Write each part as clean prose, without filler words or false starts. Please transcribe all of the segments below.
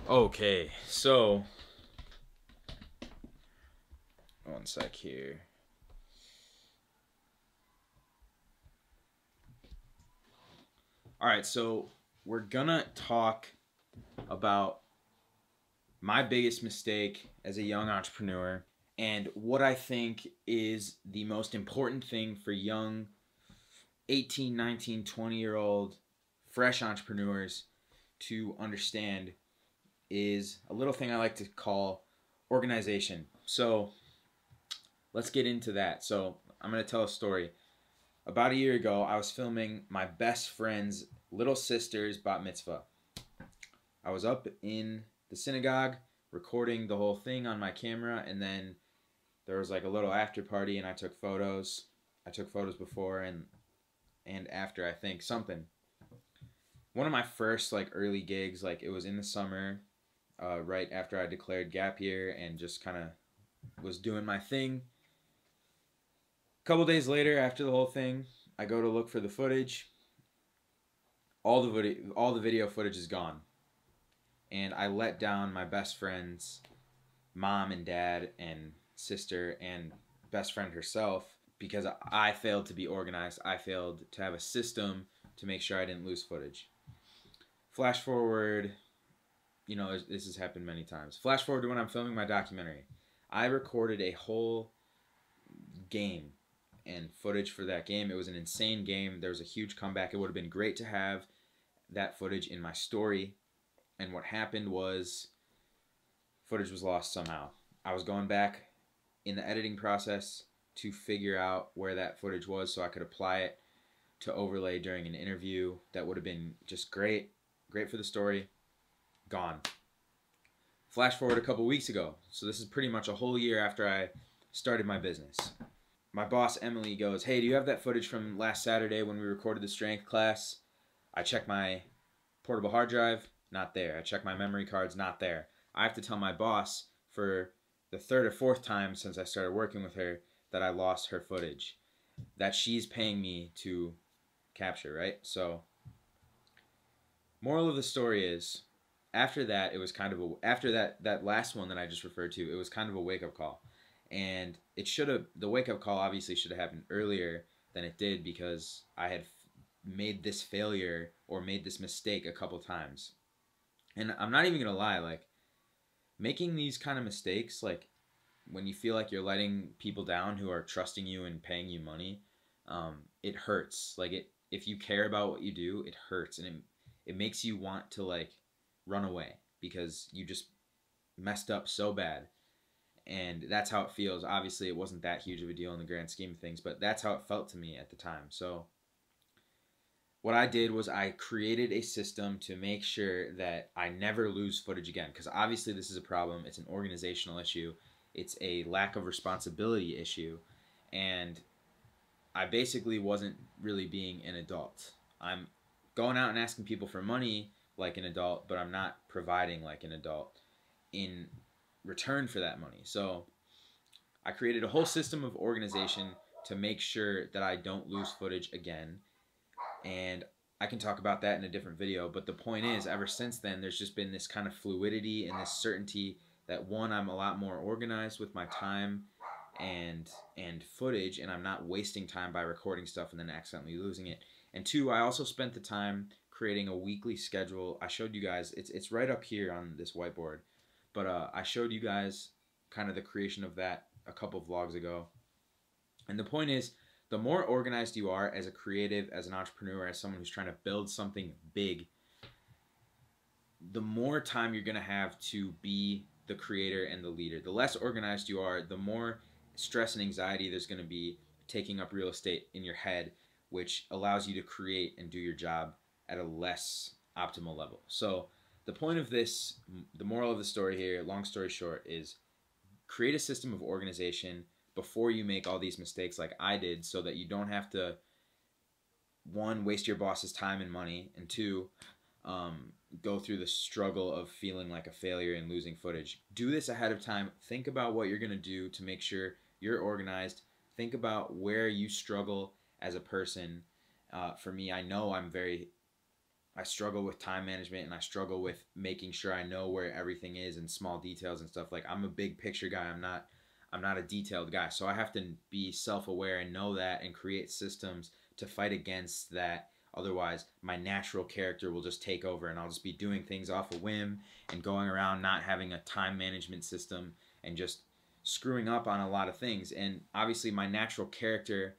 Okay, so one sec here. All right, so we're gonna talk about my biggest mistake as a young entrepreneur and what I think is the most important thing for young 18, 19, 20-year-old fresh entrepreneurs to understand is a little thing I like to call organization. So let's get into that. So I'm going to tell a story. About a year ago, I was filming my best friend's little sister's bat mitzvah. I was up in the synagogue recording the whole thing on my camera, and then there was like a little after party, and I took photos. I took photos before and after, I think, something. One of my first like early gigs, like it was in the summer, right after I declared gap year, and just kind of was doing my thing. A couple days later, after the whole thing, I go to look for the footage. All the video footage is gone, and I let down my best friend's mom and dad and sister and best friend herself because I failed to be organized. I failed to have a system to make sure I didn't lose footage. Flash forward, this has happened many times. Flash forward to when I'm filming my documentary. I recorded a whole game and footage for that game. It was an insane game. There was a huge comeback. It would have been great to have that footage in my story. And what happened was footage was lost somehow. I was going back in the editing process to figure out where that footage was so I could apply it to overlay during an interview. That would have been just great for the story. Gone. Flash forward a couple weeks ago. So this is pretty much a whole year after I started my business. My boss, Emily, goes, "Hey, do you have that footage from last Saturday when we recorded the strength class?" I check my portable hard drive, not there. I check my memory cards, not there. I have to tell my boss for the third or fourth time since I started working with her that I lost her footage that she's paying me to capture, right? So moral of the story is, after that, it was kind of after that last one that I just referred to, it was kind of a wake-up call. And the wake-up call obviously should have happened earlier than it did, because I had made this failure or made this mistake a couple times. And I'm not even going to lie, like, making these kind of mistakes, like, when you feel like you're letting people down who are trusting you and paying you money, it hurts. Like, if you care about what you do, it hurts. And it makes you want to, like, run away because you just messed up so bad. And that's how it feels. Obviously, it wasn't that huge of a deal in the grand scheme of things, but that's how it felt to me at the time. So what I did was I created a system to make sure that I never lose footage again, because obviously this is a problem. It's an organizational issue. It's a lack of responsibility issue. And I basically wasn't really being an adult. I'm going out and asking people for money like an adult, but I'm not providing like an adult in return for that money. So I created a whole system of organization to make sure that I don't lose footage again. And I can talk about that in a different video, but the point is, ever since then, there's just been this kind of fluidity and this certainty that, one, I'm a lot more organized with my time and footage, and I'm not wasting time by recording stuff and then accidentally losing it. And two, I also spent the time creating a weekly schedule. I showed you guys, it's right up here on this whiteboard, but I showed you guys kind of the creation of that a couple vlogs ago. And the point is, the more organized you are as a creative, as an entrepreneur, as someone who's trying to build something big, the more time you're going to have to be the creator and the leader. The less organized you are, the more stress and anxiety there's going to be taking up real estate in your head, which allows you to create and do your job at a less optimal level. So the point of this, the moral of the story here, long story short, is create a system of organization before you make all these mistakes like I did, so that you don't have to, one, waste your boss's time and money, and two, go through the struggle of feeling like a failure and losing footage. Do this ahead of time. Think about what you're going to do to make sure you're organized. Think about where you struggle as a person. For me, I know I'm very I struggle with time management, and I struggle with making sure I know where everything is and small details and stuff. Like, I'm a big picture guy. I'm not a detailed guy. So I have to be self-aware and know that and create systems to fight against that. Otherwise, my natural character will just take over, and I'll just be doing things off a whim and going around not having a time management system and just screwing up on a lot of things. And obviously, my natural character,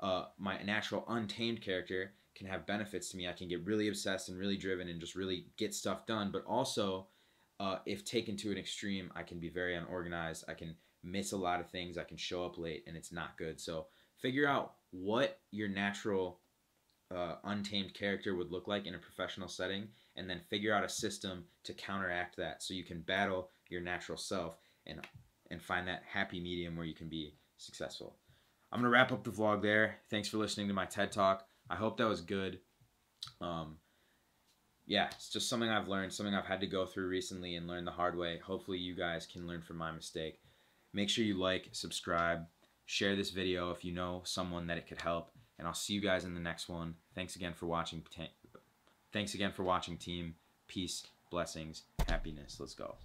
my natural untamed character, can have benefits to me. I can get really obsessed and really driven and just really get stuff done. But also, if taken to an extreme, I can be very unorganized. I can miss a lot of things. I can show up late, and it's not good. So figure out what your natural untamed character would look like in a professional setting, and then figure out a system to counteract that so you can battle your natural self and find that happy medium where you can be successful. I'm going to wrap up the vlog there. Thanks for listening to my TED Talk. I hope that was good. Yeah, it's just something I've learned, something I've had to go through recently and learn the hard way. Hopefully you guys can learn from my mistake. Make sure you like, subscribe, share this video if you know someone that it could help, and I'll see you guys in the next one. Thanks again for watching, team. Peace, blessings, happiness. Let's go.